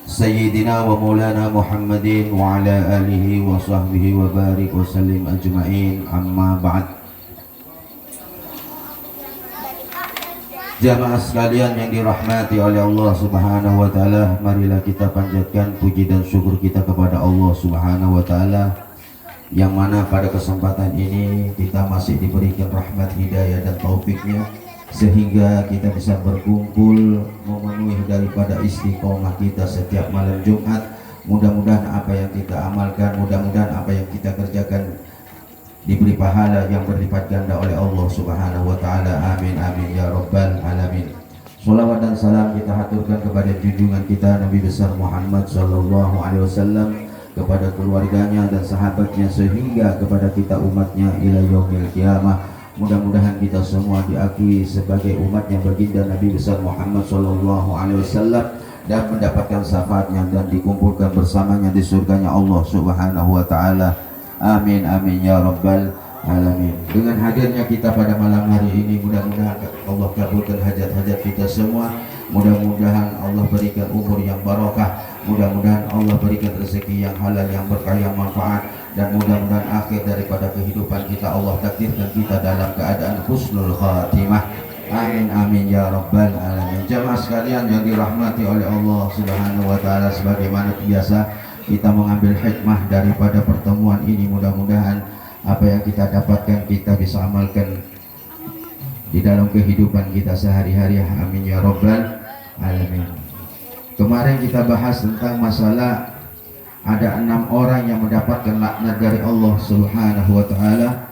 Sayyidina wa maulana Muhammadin wa ala alihi wa sahbihi wa barik wa sallim ajma'in, amma ba'd. Jamaah sekalian yang dirahmati oleh Allah Subhanahu wa taala, marilah kita panjatkan puji dan syukur kita kepada Allah Subhanahu wa taala, yang mana pada kesempatan ini kita masih diberikan rahmat, hidayah dan taufiknya, sehingga kita bisa berkumpul memenuhi daripada istiqomah kita setiap malam Jumat. Mudah-mudahan apa yang kita amalkan, mudah-mudahan apa yang kita kerjakan diberi pahala yang berlipat ganda oleh Allah Subhanahu wa taala. Amin amin ya rabbal alamin. Shalawat dan salam kita haturkan kepada junjungan kita Nabi besar Muhammad sallallahu alaihi wasallam, kepada keluarganya dan sahabatnya, sehingga kepada kita umatnya ila yaumil qiyamah. Mudah-mudahan kita semua diakui sebagai umatnya baginda Nabi besar Muhammad sallallahu alaihi wasallam dan mendapatkan syafaatnya dan dikumpulkan bersamanya di surganya Allah Subhanahu wa taala. Amin amin ya rabbal alamin. Dengan hadirnya kita pada malam hari ini, mudah-mudahan Allah kabulkan hajat-hajat kita semua. Mudah-mudahan Allah berikan umur yang barakah, mudah-mudahan Allah berikan rezeki yang halal, yang berkah, yang manfaat, dan mudah-mudahan akhir daripada kehidupan kita Allah takdirkan kita dalam keadaan husnul khatimah. Amin amin ya rabbal alamin. Jamaah sekalian yang dirahmati oleh Allah Subhanahu wa taala, sebagaimana biasa kita mengambil hikmah daripada pertemuan ini. Mudah-mudahan apa yang kita dapatkan kita bisa amalkan di dalam kehidupan kita sehari-hari. Amin ya rabbal alamin. Kemarin kita bahas tentang masalah ada 6 orang yang mendapatkan laknat dari Allah Subhanahu wa taala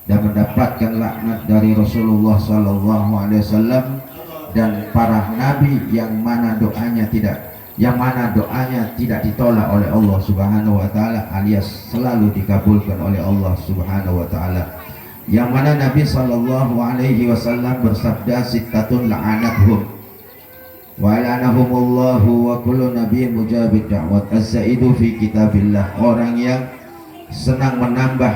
dan mendapatkan laknat dari Rasulullah sallallahu alaihi wasallam dan para nabi yang mana doanya tidak ditolak oleh Allah Subhanahu wa taala, alias selalu dikabulkan oleh Allah Subhanahu wa taala. Yang mana Nabi sallallahu alaihi wasallam bersabda, sittatun la'anathum wa la'anahumullahu wa kullu nabiyyin mujabid da'wat. Az-zaidu fi kitabillah, orang yang senang menambah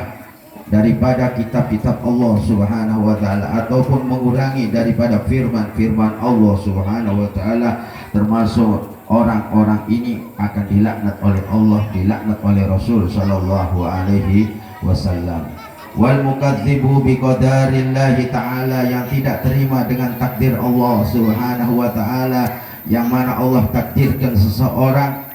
daripada kitab-kitab Allah Subhanahu wa taala ataupun mengurangi daripada firman-firman Allah Subhanahu wa taala, termasuk orang-orang ini akan dilaknat oleh Allah, dilaknat oleh Rasul sallallahu alaihi wasallam. Wal mukadzibu biqadarillahi ta'ala, yang tidak terima dengan takdir Allah Subhanahu wa ta'ala, yang mana Allah takdirkan seseorang,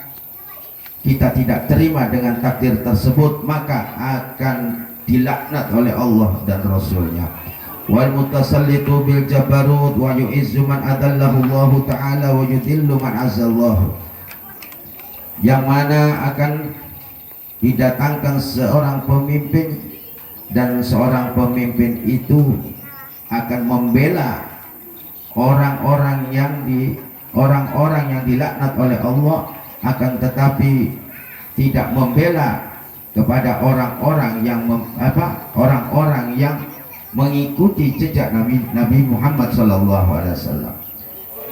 kita tidak terima dengan takdir tersebut, maka akan dilaknat oleh Allah dan Rasulnya. Wal mutasallitu bil jabarut wa yu'izzu man adallahu Allah ta'ala wa yudillu man azallahu, yang mana akan didatangkan seorang pemimpin dan seorang pemimpin itu akan membela orang-orang yang dilaknat oleh Allah, akan tetapi tidak membela kepada orang-orang yang mengikuti jejak Nabi Muhammad sallallahu alaihi wasallam.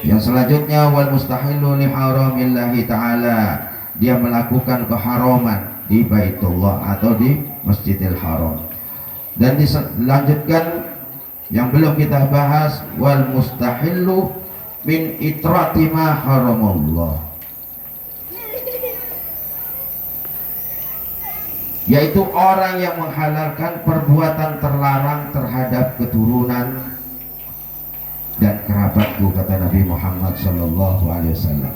Yang selanjutnya, wal mustahilu li haramillahi taala, dia melakukan keharaman di Baitullah atau di Masjidil Haram. Dan dilanjutkan yang belum kita bahas, wal mustahillu min itrati ma haramallah, yaitu orang yang menghalalkan perbuatan terlarang terhadap keturunan dan kerabatku, kata Nabi Muhammad sallallahu alaihi wasallam.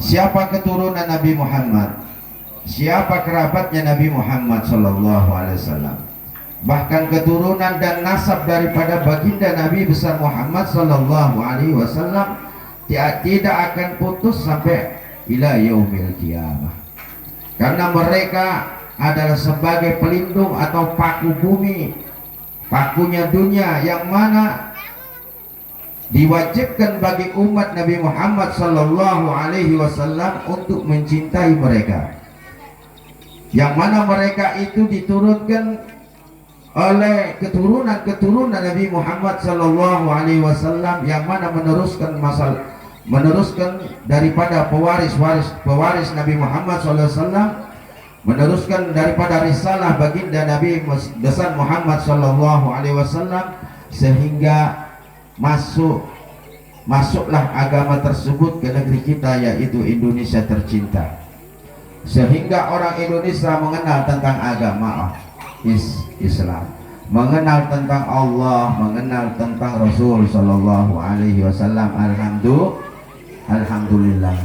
Siapa keturunan Nabi Muhammad? Siapa kerabatnya Nabi Muhammad sallallahu alaihi wasallam? Bahkan keturunan dan nasab daripada baginda Nabi besar Muhammad sallallahu alaihi wasallam tidak akan putus sampai ila yaumil qiyamah, karena mereka adalah sebagai pelindung atau paku bumi, pakunya dunia, yang mana diwajibkan bagi umat Nabi Muhammad sallallahu alaihi wasallam untuk mencintai mereka, yang mana mereka itu diturunkan oleh keturunan Nabi Muhammad sallallahu alaihi wasallam, yang mana meneruskan daripada pewaris Nabi Muhammad sallallahu alaihi wasallam, meneruskan daripada risalah baginda Nabi besar Muhammad sallallahu alaihi wasallam, sehingga masuk masuklah agama tersebut ke negeri kita, yaitu Indonesia tercinta, sehingga orang Indonesia mengenal tentang agama Islam, mengenal tentang Allah, mengenal tentang Rasul Sallallahu Alaihi Wasallam. Alhamdulillah.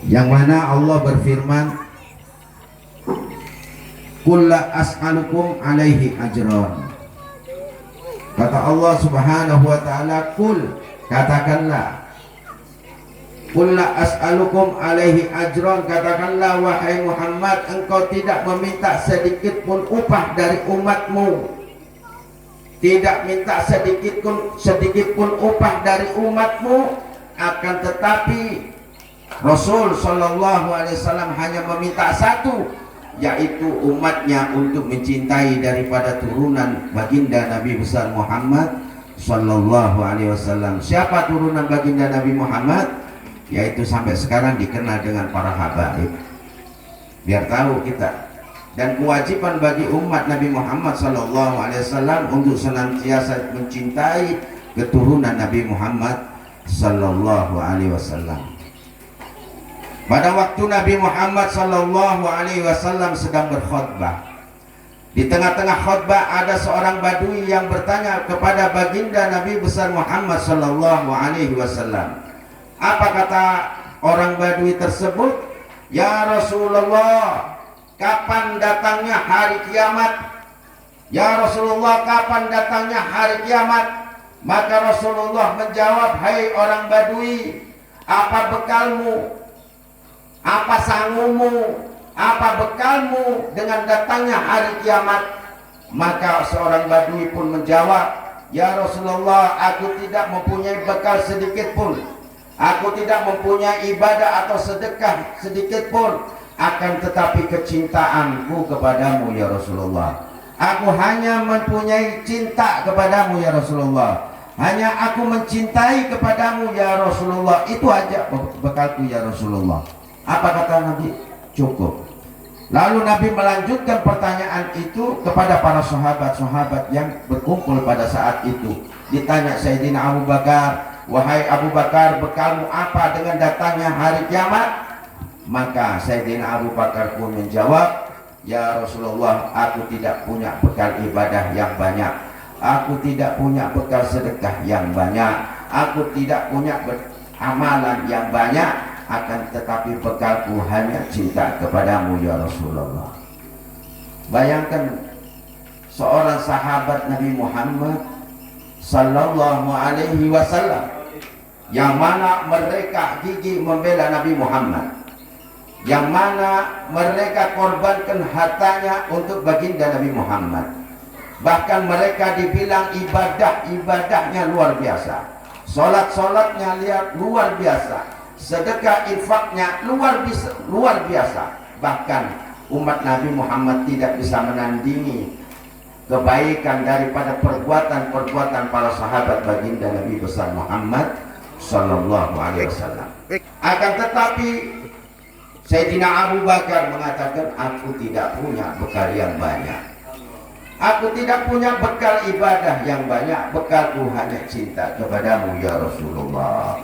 Yang mana Allah berfirman, "Qul la as'alukum alaihi ajran." Kata Allah Subhanahu wa taala, "Qul," katakanlah, "Qul la as'alukum alaihi ajran," katakanlah wahai Muhammad, engkau tidak meminta sedikit pun upah dari umatmu, tidak minta sedikit pun upah dari umatmu, akan tetapi Rasul Sallallahu Alaihi Wasallam hanya meminta satu, yaitu umatnya untuk mencintai daripada turunan baginda Nabi besar Muhammad Sallallahu Alaihi Wasallam. Siapa turunan baginda Nabi Muhammad? Yaitu sampai sekarang dikenal dengan para habaib. Biar tahu kita. Dan kewajiban bagi umat Nabi Muhammad Sallallahu Alaihi Wasallam untuk senantiasa mencintai keturunan Nabi Muhammad Sallallahu Alaihi Wasallam. Pada waktu Nabi Muhammad Sallallahu Alaihi Wasallam sedang berkhutbah, di tengah-tengah khutbah ada seorang badui yang bertanya kepada baginda Nabi besar Muhammad Sallallahu Alaihi Wasallam. Apa kata orang badui tersebut? "Ya Rasulullah, kapan datangnya hari kiamat?" "Ya Rasulullah, kapan datangnya hari kiamat?" Maka Rasulullah menjawab, "Hai orang badui, apa bekalmu? Apa sanggumu? Apa bekalmu dengan datangnya hari kiamat?" Maka seorang badui pun menjawab, "Ya Rasulullah, aku tidak mempunyai bekal sedikit pun. Aku tidak mempunyai ibadah atau sedekah sedikit pun. Akan tetapi kecintaanku kepadamu ya Rasulullah. Aku hanya mempunyai cinta kepadamu ya Rasulullah. Hanya aku mencintai kepadamu ya Rasulullah. Itu aja bekalku ya Rasulullah." Apa kata Nabi? Cukup. Lalu Nabi melanjutkan pertanyaan itu kepada para sahabat-sahabat yang berkumpul pada saat itu. Ditanya Sayyidina Abu Bakar, "Wahai Abu Bakar, bekalmu apa dengan datangnya hari kiamat?" Maka Sayyidina Abu Bakar pun menjawab, "Ya Rasulullah, aku tidak punya bekal ibadah yang banyak. Aku tidak punya bekal sedekah yang banyak. Aku tidak punya amalan yang banyak. Akan tetapi bekalku hanya cinta kepadamu ya Rasulullah." Bayangkan seorang sahabat Nabi Muhammad Sallallahu Alaihi Wasallam yang mana mereka gigih membela Nabi Muhammad, yang mana mereka korbankan hartanya untuk baginda Nabi Muhammad. Bahkan mereka dibilang ibadahnya luar biasa, solatnya luar biasa, sedekah infaknya luar biasa. Bahkan umat Nabi Muhammad tidak bisa menandingi kebaikan daripada perbuatan-perbuatan para sahabat baginda Nabi besar Muhammad Sallallahu Alaihi Wasallam. Akan tetapi Sayyidina Abu Bakar mengatakan, "Aku tidak punya bekal yang banyak. Aku tidak punya bekal ibadah yang banyak. Bekalku hanya cinta kepadamu ya Rasulullah."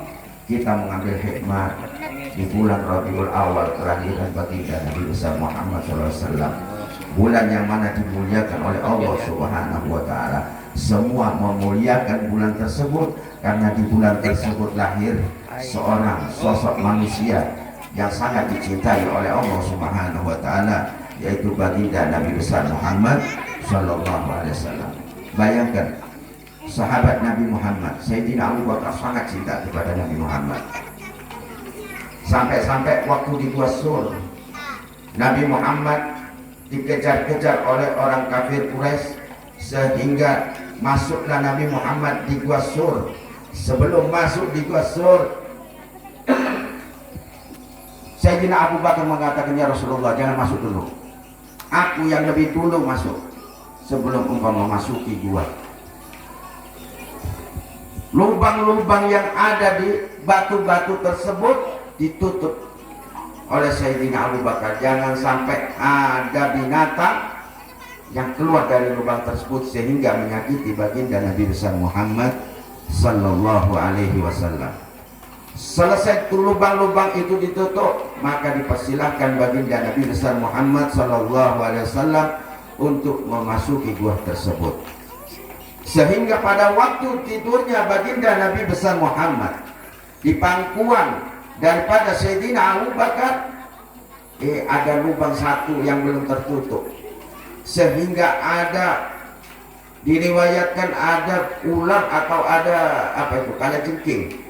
Kita mengambil hikmah di bulan Rabiul Awal, kelahiran baginda Nabi besar Muhammad SAW, bulan yang mana dimuliakan oleh Allah Subhanahu wa Ta'ala. Semua memuliakan bulan tersebut karena di bulan tersebut lahir seorang sosok manusia yang sangat dicintai oleh Allah Subhanahu wa Ta'ala, yaitu baginda Nabi besar Muhammad Sallallahu Alaihi Wasallam. Bayangkan, sahabat Nabi Muhammad Sayyidina Abu Bakar sangat cinta kepada Nabi Muhammad. Sampai-sampai waktu di Gua Sur, Nabi Muhammad dikejar-kejar oleh orang kafir Quraisy, sehingga masuklah Nabi Muhammad di Gua Sur. Sebelum masuk di Gua Sur, Sayyidina Abu Bakar mengatakan, "Ya Rasulullah, jangan masuk dulu. Aku yang lebih dulu masuk sebelum engkau memasuki gua." Lubang-lubang yang ada di batu-batu tersebut ditutup oleh Sayyidina Abu Bakar. Jangan sampai ada binatang yang keluar dari lubang tersebut sehingga menyakiti baginda Nabi besar Muhammad sallallahu alaihi wasallam. Selesai lubang-lubang itu ditutup, maka dipersilahkan baginda Nabi besar Muhammad sallallahu alaihi wasallam untuk memasuki gua tersebut. Sehingga pada waktu tidurnya baginda Nabi besar Muhammad di pangkuan daripada Sayyidina Abu Bakar, ada lubang satu yang belum tertutup, sehingga ada diriwayatkan ada ular atau ada kalajengking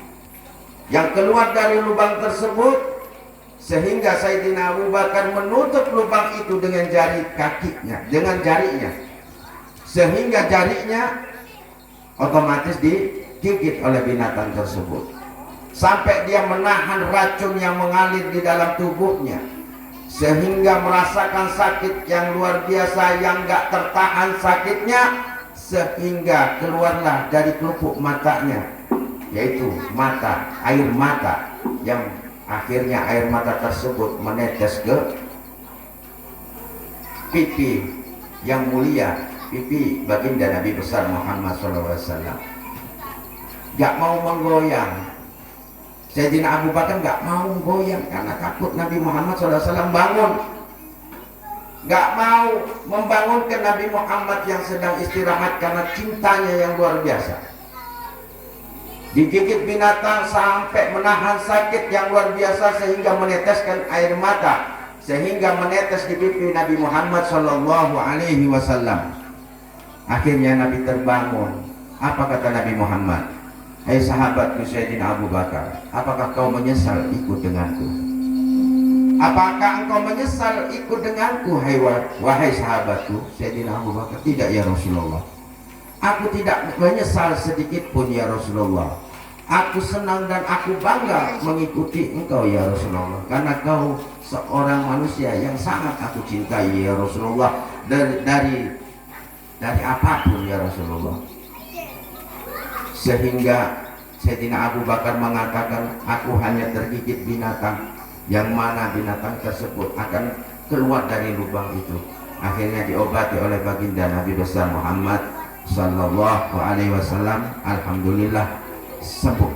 yang keluar dari lubang tersebut, sehingga Sayyidina Abu Bakar menutup lubang itu dengan jari kakinya, dengan jarinya, sehingga jarinya otomatis digigit oleh binatang tersebut, sampai dia menahan racun yang mengalir di dalam tubuhnya, sehingga merasakan sakit yang luar biasa yang gak tertahan sakitnya, sehingga keluarlah dari kelupuk matanya, yaitu air mata, yang akhirnya air mata tersebut menetes ke pipi yang mulia, pipi baginda Nabi besar Muhammad SAW. Gak mau menggoyang. Sayyidina Abu Bakar gak mau goyang karena takut Nabi Muhammad SAW bangun. Gak mau membangunkan Nabi Muhammad yang sedang istirahat karena cintanya yang luar biasa. Digigit binatang sampai menahan sakit yang luar biasa sehingga meneteskan air mata, sehingga menetes di pipi Nabi Muhammad sallallahu alaihi wasallam. Akhirnya Nabi terbangun. Apa kata Nabi Muhammad? Hai sahabatku Sayyidina Abu Bakar, apakah kau menyesal ikut denganku? Apakah engkau menyesal ikut denganku, wahai sahabatku Sayyidina Abu Bakar? Tidak ya Rasulullah, aku tidak menyesal sedikit pun ya Rasulullah. Aku senang dan aku bangga mengikuti engkau ya Rasulullah, karena kau seorang manusia yang sangat aku cintai ya Rasulullah, dari apapun ya Rasulullah. Sehingga Sayyidina Abu Bakar mengatakan, aku hanya tergigit binatang, yang mana binatang tersebut akan keluar dari lubang itu. Akhirnya diobati oleh baginda Nabi besar Muhammad sallallahu alaihi wasallam. Alhamdulillah sembuh.